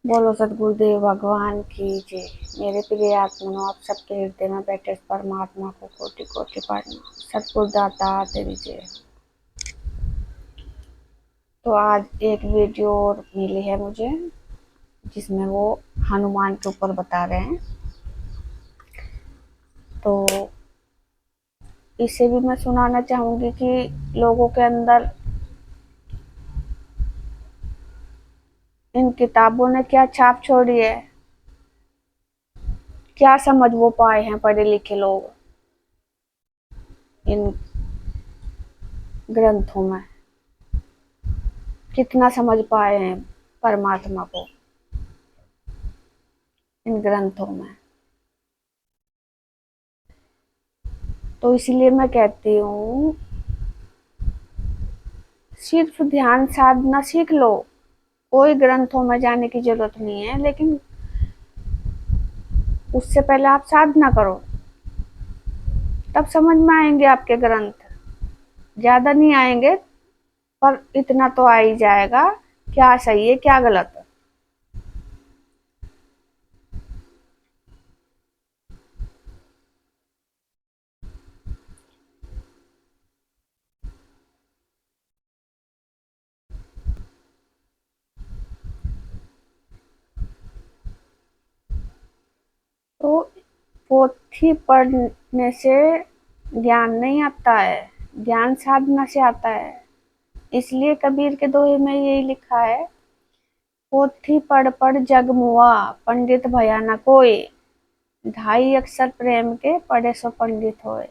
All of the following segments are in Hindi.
बोलो सदगुरुदेव भगवान की जय। मेरे प्रिय आत्मनो, आप सबके हृदय में बैठे परमात्मा को कोटि कोटि प्रणाम। सतगुरुदाता तेरी जय। तो आज एक वीडियो और मिली है मुझे, जिसमें वो हनुमान के ऊपर बता रहे हैं। तो इसे भी मैं सुनाना चाहूंगी कि लोगों के अंदर इन किताबों ने क्या छाप छोड़ी है, क्या समझ वो पाए हैं पढ़े लिखे लोग इन ग्रंथों में, कितना समझ पाए हैं परमात्मा को इन ग्रंथों में। तो इसलिए मैं कहती हूँ, सिर्फ ध्यान साधना सीख लो, कोई ग्रंथों में जाने की जरूरत नहीं है, लेकिन उससे पहले आप साधना करो, तब समझ में आएंगे आपके ग्रंथ। ज्यादा नहीं आएंगे, पर इतना तो आ ही जाएगा क्या सही है क्या गलत है। तो पोथी पढ़ने से ज्ञान नहीं आता है, ज्ञान साधना से आता है। इसलिए कबीर के दोहे में यही लिखा है, पोथी पढ़ पढ़ जग मुआ, पंडित भया न कोई, ढाई अक्षर प्रेम के पढ़े सो पंडित होए।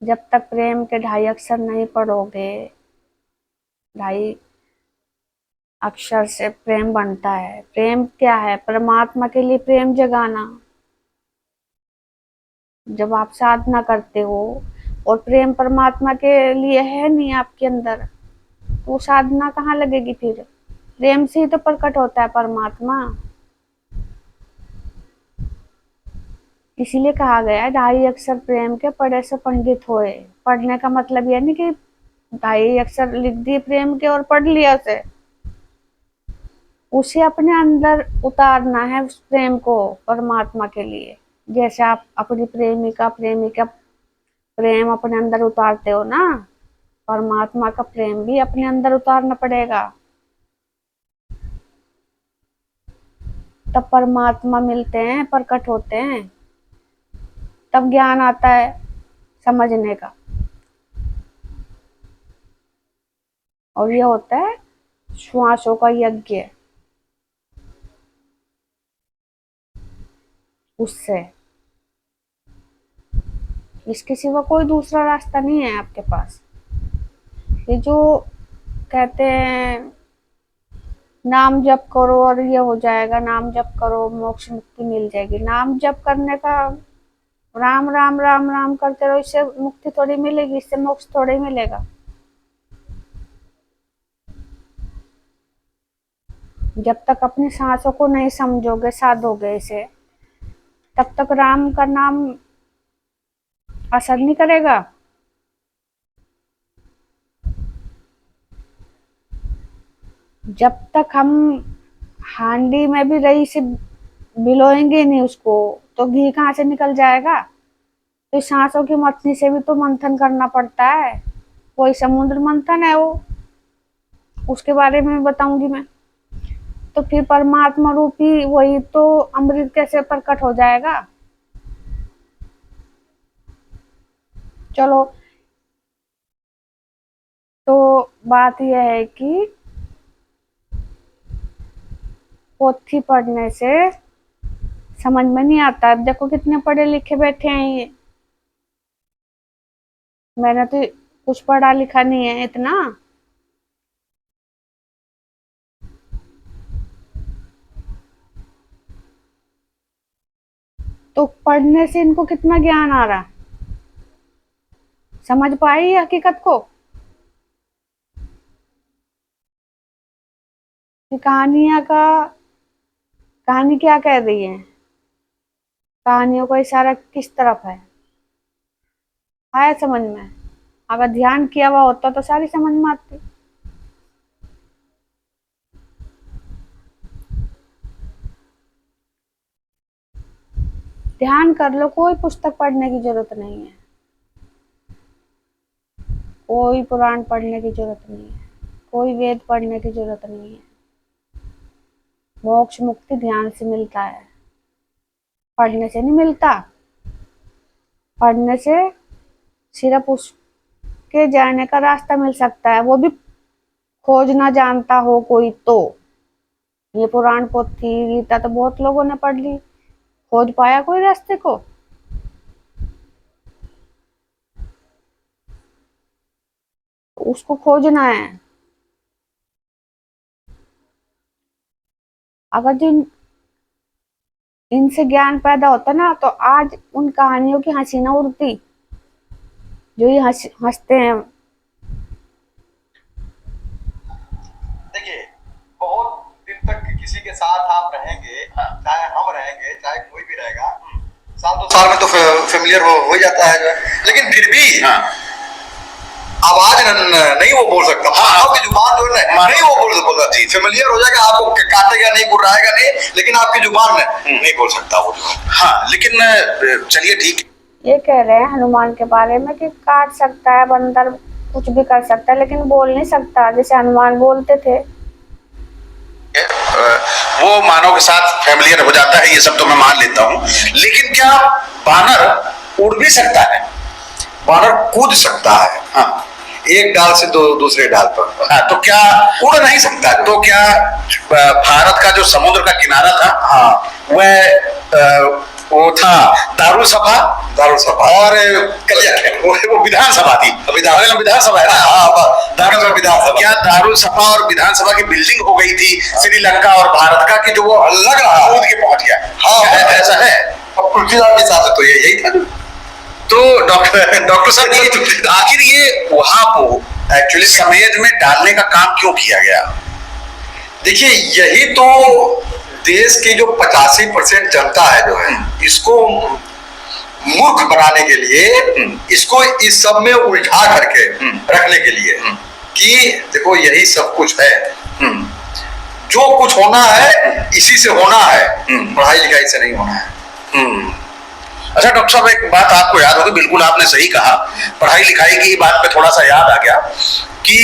जब तक प्रेम के ढाई अक्षर नहीं पढ़ोगे, ढाई अक्षर से प्रेम बनता है। प्रेम क्या है? परमात्मा के लिए प्रेम जगाना। जब आप साधना करते हो और प्रेम परमात्मा के लिए है नहीं आपके अंदर, तो साधना कहाँ लगेगी फिर? प्रेम से ही तो प्रकट होता है परमात्मा। इसीलिए कहा गया है, ढाई अक्षर प्रेम के पढ़े से पंडित होए। पढ़ने का मतलब यह नहीं कि ढाई अक्षर लिख दिए प्रेम के और पढ़ लिया उसे। उसे अपने अंदर उतारना है, उस प्रेम को परमात्मा के लिए। जैसे आप अपनी प्रेमिका प्रेमिका प्रेम अपने अंदर उतारते हो ना, परमात्मा का प्रेम भी अपने अंदर उतारना पड़ेगा, तब परमात्मा मिलते हैं, प्रकट होते हैं, तब ज्ञान आता है समझने का। और ये होता है श्वासों का यज्ञ। उससे इसके सिवा कोई दूसरा रास्ता नहीं है आपके पास। ये जो कहते हैं नाम जप करो और ये हो जाएगा, नाम जप करो मोक्ष मुक्ति मिल जाएगी, नाम जप करने का, राम राम राम राम करते रहो, इससे मुक्ति थोड़ी मिलेगी, इससे मोक्ष थोड़ी मिलेगा। जब तक अपनी सांसों को नहीं समझोगे, साधोगे इसे, तब तक राम का नाम असर नहीं करेगा। जब तक हम हांडी में भी रही से भिगोएंगे नहीं उसको, तो घी कहाँ से निकल जाएगा? तो सांसों की मथनी से भी तो मंथन करना पड़ता है। वही समुद्र मंथन है वो, उसके बारे में बताऊंगी मैं। तो फिर परमात्मा रूपी वही तो अमृत कैसे प्रकट हो जाएगा? चलो, तो बात यह है कि पोथी पढ़ने से समझ में नहीं आता। अब देखो कितने पढ़े लिखे बैठे हैं ये। मैंने तो कुछ पढ़ा लिखा नहीं है इतना। तो पढ़ने से इनको कितना ज्ञान आ रहा, समझ पाई हकीकत को कि कहानियां का, कहानी क्या कह रही है, कहानियों का इशारा किस तरफ है? आया समझ में? अगर ध्यान किया हुआ होता तो सारी समझ में आती। ध्यान कर लो, कोई पुस्तक पढ़ने की जरूरत नहीं है, कोई पुराण पढ़ने की जरूरत नहीं है, कोई वेद पढ़ने की जरूरत नहीं है। मोक्ष मुक्ति ध्यान से मिलता है, पढ़ने से नहीं मिलता। पढ़ने से सिर्फ उसके जाने का रास्ता मिल सकता है, वो भी खोजना जानता हो कोई तो। ये पुराण पोथी गीता तो बहुत लोगों ने पढ़ ली, खोज पाया कोई रास्ते को? उसको खोजना है। अगर जो इनसे ज्ञान पैदा होता ना, तो आज उन कहानियों की हंसी ना उड़ती जो ये हंसते हैं। देखिए, बहुत दिन तक किसी के साथ आप रहेंगे, चाहे हम रहेंगे चाहे कोई भी रहेगा, साल 2 साल में तो फेमिलियर हो जाता है जो है, लेकिन फिर भी आवाज नहीं वो बोल सकता, आपकी जुबान जो है ना नहीं वो बोल सकता जी, फेमिलियर हो जाएगा, आपको काटेगा नहीं, गुर्राएगा नहीं, लेकिन आपकी जुबान नहीं बोल सकता वो। हाँ, लेकिन चलिए ठीक है। ये कह रहे हैं हनुमान के बारे में कि काट सकता है बंदर, कुछ भी कर सकता है, लेकिन बोल नहीं सकता जैसे हनुमान बोलते थे। वो मानव के साथ फेमिलियर हो जाता है, ये सब तो मैं मान लेता हूँ, लेकिन क्या बानर उड़ भी सकता है? बानर कूद सकता है, हाँ, एक डाल से दूसरे डाल पर। हाँ, तो क्या उड़ नहीं सकता? तो क्या भारत का जो समुद्र का किनारा था, हाँ, वो था दारुसभा और वो विधानसभा थी। विधानसभा है ना, दारुसभा विधानसभा। क्या दारुसभा और विधानसभा की बिल्डिंग हो गई थी श्रीलंका और भारत का, कि जो वो लग रहा कूद के पहुंच गया? हाँ, ऐसा है। अब पृथ्वीराज के साथ तो यही था। तो डॉक्टर साहब, आखिर ये वहां को एक्चुअली समेत में डालने का काम क्यों किया गया? देखिए, यही तो देश की जो 85% जनता है जो है, इसको मूर्ख बनाने के लिए, इसको इस सब में उलझा करके रखने के लिए कि देखो यही सब कुछ है, जो कुछ होना है इसी से होना है, पढ़ाई लिखाई से नहीं होना है। अच्छा डॉक्टर साहब, एक बात आपको याद होगी, बिल्कुल आपने सही कहा, पढ़ाई लिखाई की बात पे थोड़ा सा याद आ गया कि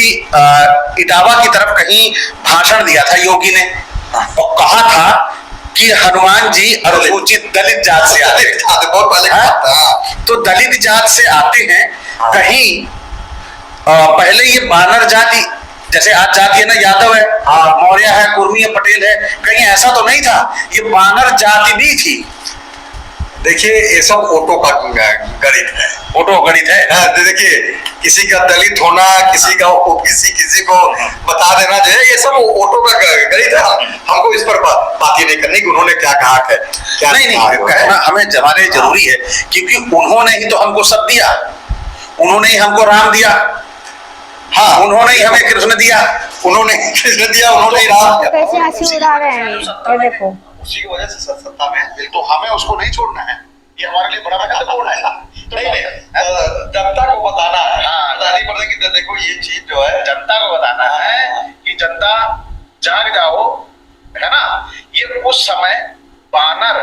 इटावा की तरफ कहीं भाषण दिया था योगी ने, और कहा था कि हनुमान जी अनुसूचित दलित जात से आते हैं। बहुत पहले तो दलित जात से आते हैं, कहीं पहले ये बानर जाति, जैसे आज जाति है ना, यादव है, मौर्य है, कुर्मी है, पटेल है, कहीं ऐसा तो नहीं था, ये बानर जाति भी थी। देखिए, ये सब ऑटो का गणित है, ऑटो गणित है। देखिए, किसी का दलित होना, किसी का ओबीसी, किसी को बता देना जो है, ये सब ऑटो का गणित है। हमको इस पर बात ही नहीं करनी कि उन्होंने क्या कहा है, क्या नहीं कहना हमें जमाने जरूरी है, क्योंकि उन्होंने ही तो हमको सब दिया, उन्होंने ही हमको राम दिया, हाँ, उन्होंने ही हमें कृष्ण दिया, उन्होंने कृष्ण दिया, उन्होंने ही राम दिया। कैसे हंसी उड़ा रहे हैं ये देखो, उसी की वजह से सत्ता में, तो हमें उसको नहीं छोड़ना है, ये हमारे लिए बड़ा महत्वपूर्ण है। नहीं, जनता को बताना है, बतानी पड़ेगी कि देखो ये चीज जो है, जनता को बताना है कि जनता जाग जाओ, है ना। ये उस समय बानर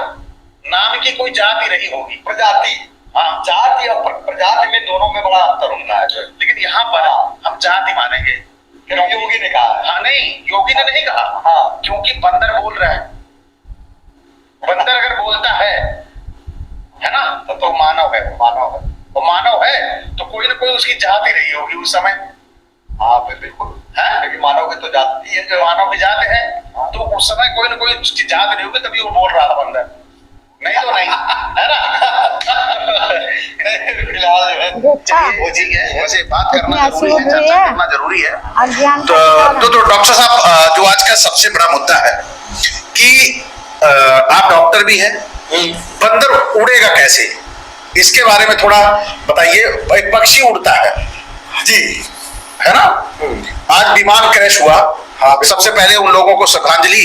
नाम की कोई जाति रही होगी, प्रजाति, हाँ, जाति और प्रजाति में दोनों में बड़ा अंतर होता है, लेकिन यहाँ पर हम जाति मानेंगे, योगी ने कहा। हाँ, नहीं, योगी ने नहीं कहा, हाँ, क्योंकि बंदर बोल रहा है, बंदर अगर बोलता है ना, तो मानव है, वो मानव है, तो कोई ना कोई उसकी जाति रही होगी उस समय। हाँ बिल्कुल है, क्योंकि मानव की तो जाति है, जो मानव की जात है, तो उस समय कोई ना कोई उसकी जात रही होगी, तभी वो बोल रहा था बंदर, नहीं तो नहीं, है ना। फिलहाल जो है वो ठीक है, वैसे बात करना जरूरी है, चर्चा करना जरूरी है। तो डॉक्टर साहब, जो आज का सबसे बड़ा मुद्दा है कि आप डॉक्टर भी हैं, बंदर उड़ेगा कैसे, इसके बारे में थोड़ा बताइए। एक पक्षी उड़ता है जी, है ना, आज विमान क्रैश हुआ, हाँ, सबसे पहले उन लोगों को श्रद्धांजलि,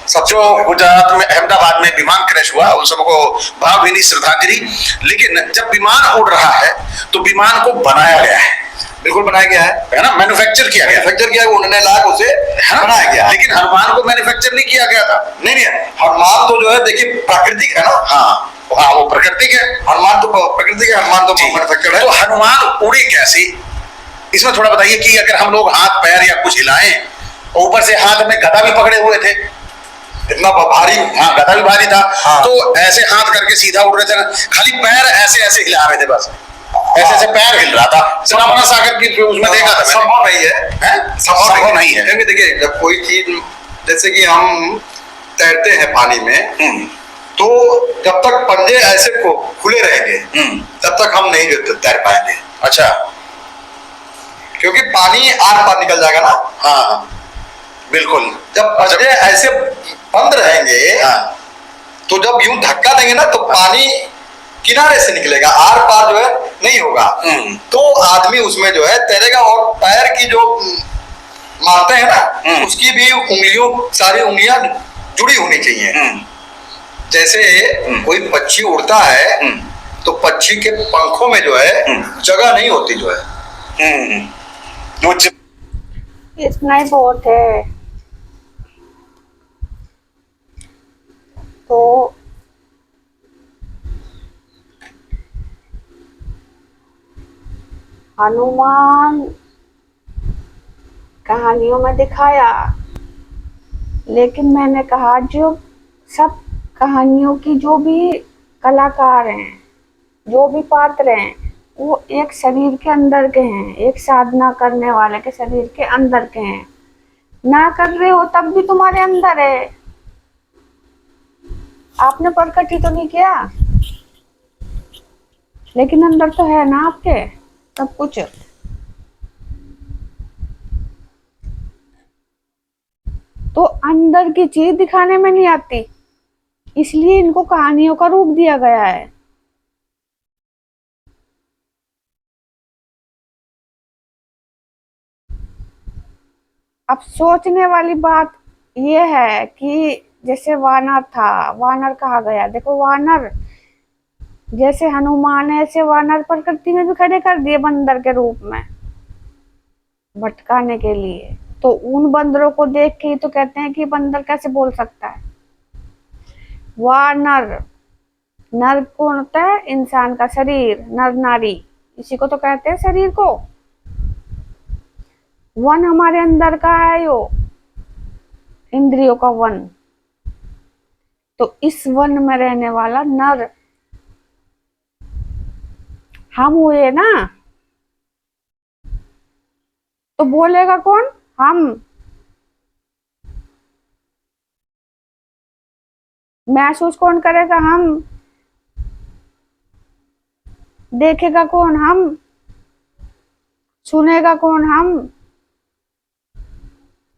सब जो गुजरात में अहमदाबाद में विमान क्रैश हुआ उन सबको भावभीनी श्रद्धांजलि। लेकिन जब विमान उड़ रहा है तो विमान को बनाया गया है, बिल्कुल बनाया गया है ना, मैन्युफैक्चर किया गया, उन्होंने लाख उसे बनाया गया, लेकिन हनुमान को मैन्युफैक्चर नहीं किया गया था। नहीं, हनुमान तो जो है देखिए प्राकृतिक है ना, हाँ, हाँ वो प्रकृति के हनुमान तो प्रकृति के, हनुमान तो मैन्युफैक्चर्ड है। तो हनुमान उड़े कैसे, इसमें थोड़ा बताइए कि अगर हम लोग हाथ पैर या कुछ हिलाएं, ऊपर से हाथ में गदा भी पकड़े हुए थे, इतना भारी, हाँ गदा भी भारी था, हाँ। तो ऐसे हाथ करके सीधा उड़ रहे थे ना, खाली पैर ऐसे ऐसे हिला रहे थे बस, ऐसे ऐसे पैर हिल रहा था। सनातन सागर की उसमें देखा था, संभव नहीं है, संभव नहीं है। क्योंकि देखिए जब कोई चीज, जैसे कि हम तैरते हैं पानी में, तो जब तक पंजे ऐसे खुले रहेंगे तब तक हम नहीं तैर पाएंगे। अच्छा, क्योंकि पानी आर पार निकल जाएगा ना। हाँ बिल्कुल। जब पंजे ऐसे बंद रहेंगे, हाँ। तो जब यूं धक्का देंगे ना, तो पानी किनारे से निकलेगा, आर पार जो है नहीं होगा, तो आदमी उसमें जो है तैरेगा। और पैर की जो मारते हैं ना, उसकी भी उंगलियों, सारी उंगलियां जुड़ी होनी चाहिए। जैसे कोई पक्षी उड़ता है, तो पक्षी के पंखों में जो है जगह नहीं होती जो है। इतना ही बहुत है। तो हनुमान कहानियों में दिखाया, लेकिन मैंने कहा जो सब कहानियों की जो भी कलाकार हैं, जो भी पात्र हैं, वो एक शरीर के अंदर के हैं, एक साधना करने वाले के शरीर के अंदर के हैं। ना कर रहे हो तब भी तुम्हारे अंदर है, आपने प्रकट ही तो नहीं किया, लेकिन अंदर तो है ना आपके सब कुछ। तो अंदर की चीज दिखाने में नहीं आती, इसलिए इनको कहानियों का रूप दिया गया है। अब सोचने वाली बात यह है कि जैसे वानर था, वानर कहा गया, देखो वानर जैसे हनुमान है, ऐसे वानर प्रकृति में भी खड़े कर दिए बंदर के रूप में भटकाने के लिए। तो उन बंदरों को देख के ही तो कहते हैं कि बंदर कैसे बोल सकता है। वानर, नर कौन होता है? इंसान का शरीर, नर नारी, इसी को तो कहते हैं शरीर को। वन हमारे अंदर का है, यो इंद्रियों का वन। तो इस वन में रहने वाला नर हम हुए ना, तो बोलेगा कौन? हम। महसूस कौन करेगा? हम। देखेगा कौन? हम। सुनेगा कौन? हम।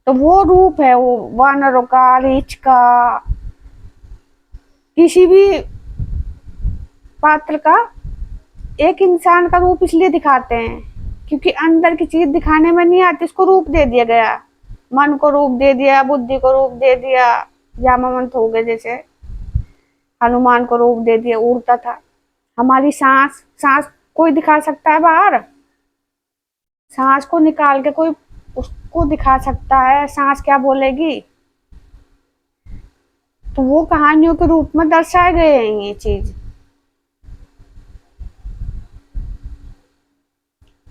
तो वो रूप है वो वानरों का, रीछ का, किसी भी पात्र का। एक इंसान का रूप इसलिए दिखाते हैं क्योंकि अंदर की चीज दिखाने में नहीं आती, इसको रूप दे दिया गया। मन को रूप दे दिया, बुद्धि को रूप दे दिया, जामावंत हो गए, जैसे हनुमान को रूप दे दिया, उड़ता था। हमारी सांस, सांस कोई दिखा सकता है बाहर? सांस को निकाल के कोई उसको दिखा सकता है? सांस क्या बोलेगी? तो वो कहानियों के रूप में दर्शाए गए हैं ये चीज।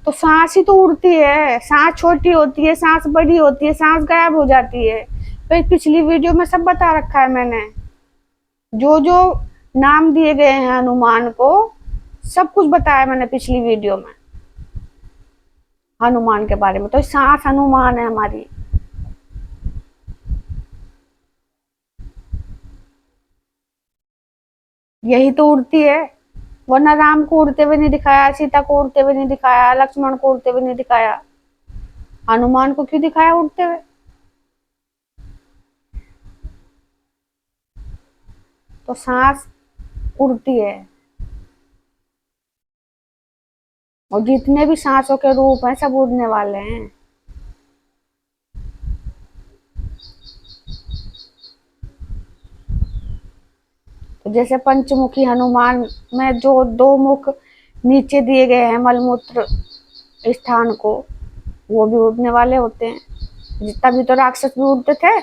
तो सांस ही तो उड़ती है, सांस छोटी होती है, सांस बड़ी होती है, सांस गायब हो जाती है। तो पिछली वीडियो में सब बता रखा है मैंने, जो जो नाम दिए गए हैं हनुमान को, सब कुछ बताया मैंने पिछली वीडियो में हनुमान के बारे में। तो सांस हनुमान है हमारी। यही तो उड़ती है, वरना राम को उड़ते हुए नहीं दिखाया, सीता को उड़ते हुए नहीं दिखाया, लक्ष्मण को उड़ते हुए नहीं दिखाया, हनुमान को क्यों दिखाया उड़ते हुए? तो सांस उड़ती है, और जितने भी सांसों के रूप हैं सब उड़ने वाले हैं। तो जैसे पंचमुखी हनुमान में जो दो मुख नीचे दिए गए हैं मलमूत्र स्थान को, वो भी उड़ने वाले होते हैं। तभी तो राक्षस भी उड़ते थे।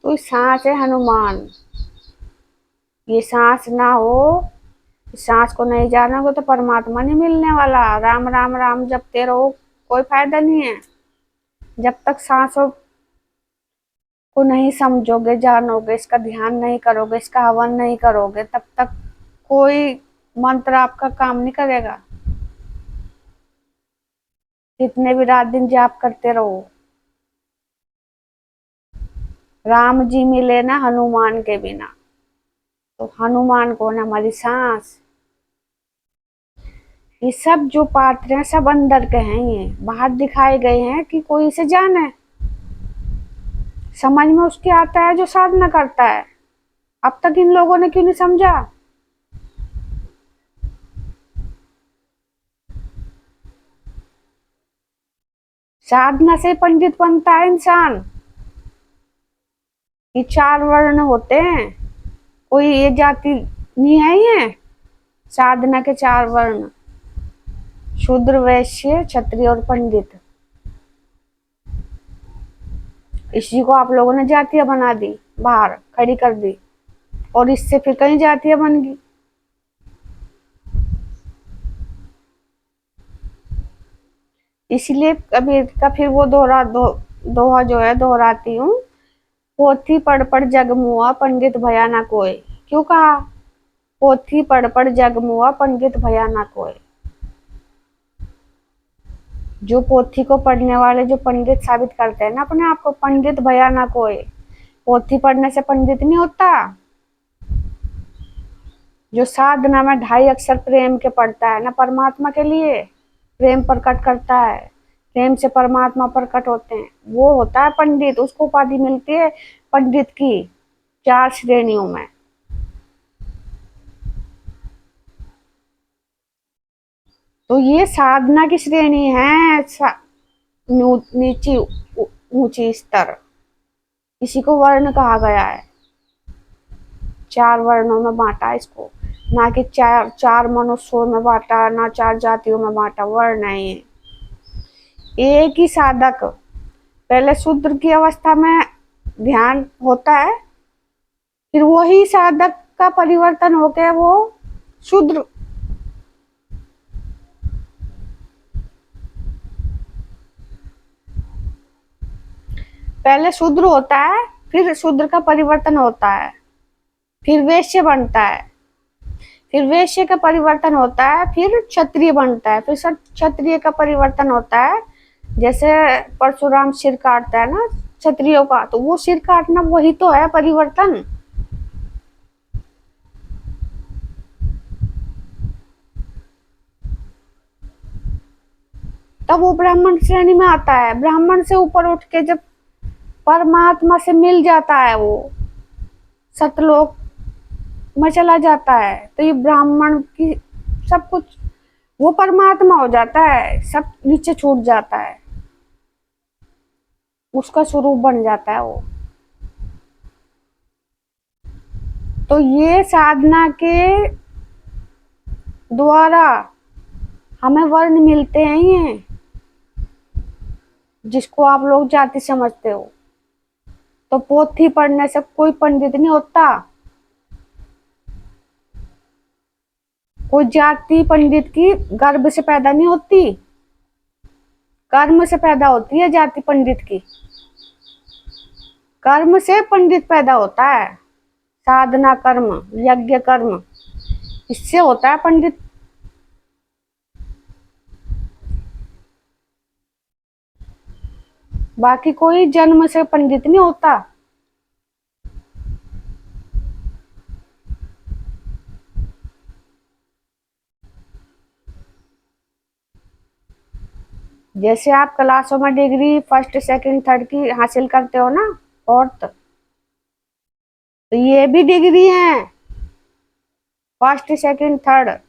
तो सांस है हनुमान। ये सांस ना हो, सांस को नहीं जानोगे तो परमात्मा नहीं मिलने वाला। राम राम राम जपते रहो, कोई फायदा नहीं है। जब तक सांसों को नहीं समझोगे, जानोगे, इसका ध्यान नहीं करोगे, इसका हवन नहीं करोगे, तब तक कोई मंत्र आपका काम नहीं करेगा। कितने भी रात दिन जाप करते रहो। राम जी मिले ना हनुमान के बिना। तो हनुमान कौन है? हमारी सांस। ये सब जो पात्र हैं सब अंदर के हैं, ये बाहर दिखाए गए हैं कि कोई इसे जाने। समझ में उसके आता है जो साधना करता है। अब तक इन लोगों ने क्यों नहीं समझा? साधना से पंडित बनता है इंसान। ये 4 वर्ण होते हैं, कोई ये जाति नहीं है। ये साधना के 4 वर्ण, शूद्र, वैश्य, क्षत्रिय और पंडित। इसी को आप लोगों ने जातियां बना दी, बाहर खड़ी कर दी, और इससे फिर कई जातियां बन गई। इसलिए कबीर का फिर वो दोहा जो है दोहराती हूँ, पोथी पढ़ पढ़ जग मुआ पंडित भया ना कोय। क्यों कहा? पोथी पढ़ पढ़ जग मुआ पंडित भया ना कोय। जो पोथी को पढ़ने वाले जो पंडित साबित करते हैं ना अपने आप को, पंडित भया ना कोय। पोथी पढ़ने से पंडित नहीं होता। जो साधना में 2.5 अक्षर प्रेम के पढ़ता है ना परमात्मा के लिए, प्रेम प्रकट करता है, प्रेम से परमात्मा प्रकट होते हैं, वो होता है पंडित। उसको उपाधि मिलती है पंडित की 4 श्रेणियों में। तो ये साधना की श्रेणी है, नीची ऊंची स्तर। इसी को वर्ण कहा गया है। 4 वर्णों में बांटा इसको, ना कि 4 मनुष्यों में बांटा, ना 4 जातियों में बांटा। वर्ण है ये। एक ही साधक पहले शूद्र की अवस्था में ध्यान होता है, फिर वही साधक का परिवर्तन होकर वो शूद्र। पहले शूद्र होता है, फिर शूद्र का परिवर्तन होता है, फिर वैश्य बनता है, फिर वैश्य का परिवर्तन होता है, फिर क्षत्रिय बनता है, फिर क्षत्रिय का परिवर्तन होता है। जैसे परशुराम सिर काटता है ना क्षत्रियों का, तो वो सिर काटना वही तो है परिवर्तन। तब वो ब्राह्मण श्रेणी में आता है। ब्राह्मण से ऊपर उठ के जब परमात्मा से मिल जाता है, वो सतलोक में चला जाता है, तो ये ब्राह्मण की सब कुछ वो परमात्मा हो जाता है, सब नीचे छूट जाता है, उसका स्वरूप बन जाता है वो। तो ये साधना के द्वारा हमें वर्ण मिलते हैं, ये जिसको आप लोग जाति समझते हो। तो पोथी पढ़ने से कोई पंडित नहीं होता। कोई जाति पंडित की गर्भ से पैदा नहीं होती, कर्म से पैदा होती है जाति पंडित की। कर्म से पंडित पैदा होता है, साधना कर्म, यज्ञ कर्म, इससे होता है पंडित। बाकी कोई जन्म से पंडित नहीं होता। जैसे आप क्लासों में डिग्री 1st 2nd 3rd की हासिल करते हो ना, 4th, तो ये भी डिग्री है 1st 2nd 3rd।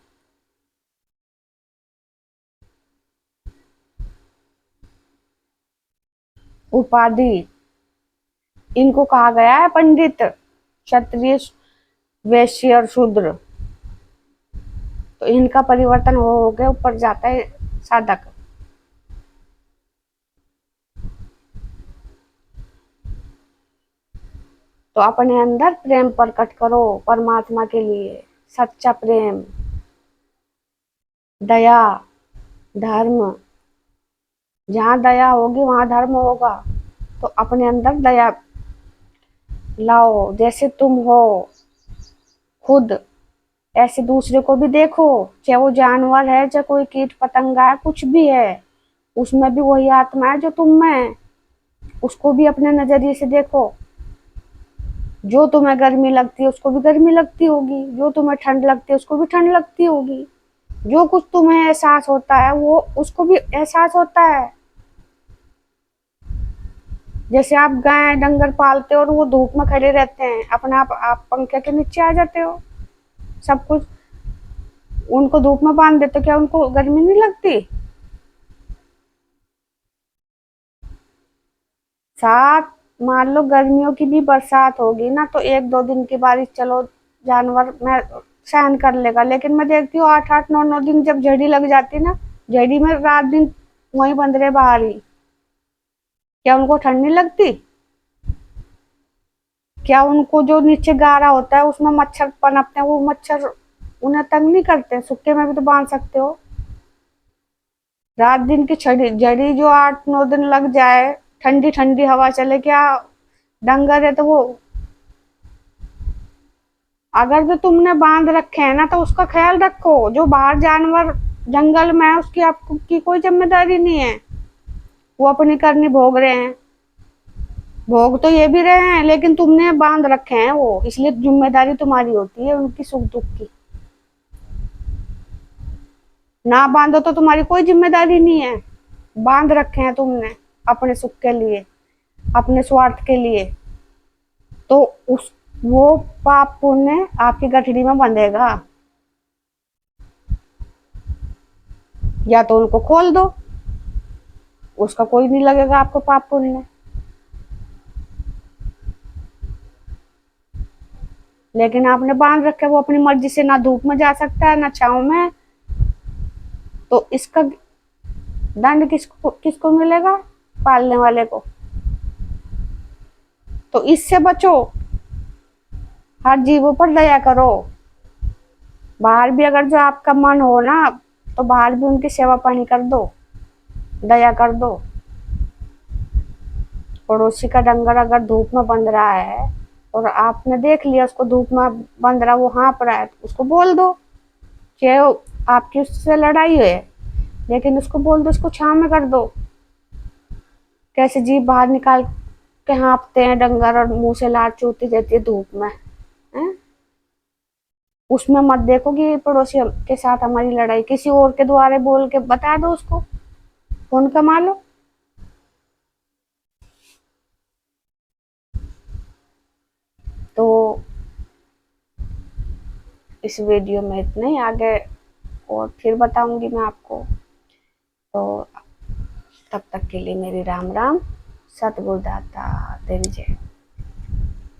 उपाधि इनको कहा गया है पंडित, क्षत्रिय, वैश्य और शूद्र। तो इनका परिवर्तन हो गया, ऊपर जाता है साधक। तो अपने अंदर प्रेम प्रकट करो परमात्मा के लिए, सच्चा प्रेम, दया, धर्म। जहाँ दया होगी वहां धर्म होगा। तो अपने अंदर दया लाओ, जैसे तुम हो खुद ऐसे दूसरे को भी देखो, चाहे वो जानवर है, चाहे कोई कीट पतंगा है, कुछ भी है, उसमें भी वही आत्मा है जो तुम में है। उसको भी अपने नजरिए से देखो। जो तुम्हें गर्मी लगती है उसको भी गर्मी लगती होगी, जो तुम्हें ठंड लगती है उसको भी ठंड लगती होगी। जो कुछ तुम्हें एहसास होता है वो उसको भी एहसास होता है। जैसे आप गाय डंगर पालते हो और वो धूप में खड़े रहते हैं, अपने आप पंखे के नीचे आ जाते हो, सब कुछ उनको धूप में बांध देते हो, क्या उनको गर्मी नहीं लगती? साथ मान लो गर्मियों की भी बरसात होगी ना, तो 1-2 दिन की बारिश चलो जानवर में सहन कर लेगा, लेकिन मैं देखती हूँ 8-8, 9-9 दिन जब झड़ी लग जाती ना, झड़ी में रात दिन वहीं बंद रहे बाहर ही, क्या उनको ठंड नहीं लगती? क्या उनको जो नीचे गारा होता है उसमें मच्छर पनपते हैं, वो मच्छर उन्हें तंग नहीं करते? सूखे में भी तो बांध सकते हो। रात दिन की जड़ी जो 8-9 दिन लग जाए, ठंडी ठंडी हवा चले, क्या डंगर है तो वो, अगर तो तुमने बांध रखे हैं ना तो उसका ख्याल रखो। जो बाहर जानवर जंगल में है उसकी आपकी कोई जिम्मेदारी नहीं है, वो अपनी करनी भोग रहे हैं, भोग तो ये भी रहे हैं, लेकिन तुमने बांध रखे हैं वो, इसलिए जिम्मेदारी तुम्हारी होती है उनकी सुख दुख की। ना बांधो तो तुम्हारी कोई जिम्मेदारी नहीं है, बांध रखे हैं तुमने अपने सुख के लिए, अपने स्वार्थ के लिए, तो उस वो पाप पुण्य आपकी गठरी में बंधेगा। या तो उनको खोल दो, उसका कोई नहीं लगेगा आपको पाप पुण्य। लेकिन आपने बांध रखे, वो अपनी मर्जी से ना धूप में जा सकता है ना छांव में, तो इसका दंड किसको किसको मिलेगा? पालने वाले को। तो इससे बचो, हर जीवों पर दया करो। बाहर भी अगर जो आपका मन हो ना, तो बाहर भी उनकी सेवा पानी कर दो, दया कर दो। पड़ोसी का डंगर अगर धूप में बंध रहा है और आपने देख लिया उसको धूप में बंध रहा, वो हाँफ रहा है, उसको बोल दो, चाहे आपकी उससे लड़ाई है, लेकिन उसको बोल दो, उसको छांव में कर दो। कैसे जीभ बाहर निकाल के हाँफते हैं डंगर और मुंह से लार चूती रहती है धूप में, है? उसमें मत देखो कि पड़ोसी के साथ हमारी लड़ाई, किसी और के द्वारा बोल के बता दो, उसको फोन कमा लो। तो इस वीडियो में इतना ही, आगे और फिर बताऊंगी मैं आपको। तो तब तक के लिए मेरी राम राम, सतगुरु दाता तेरी जय।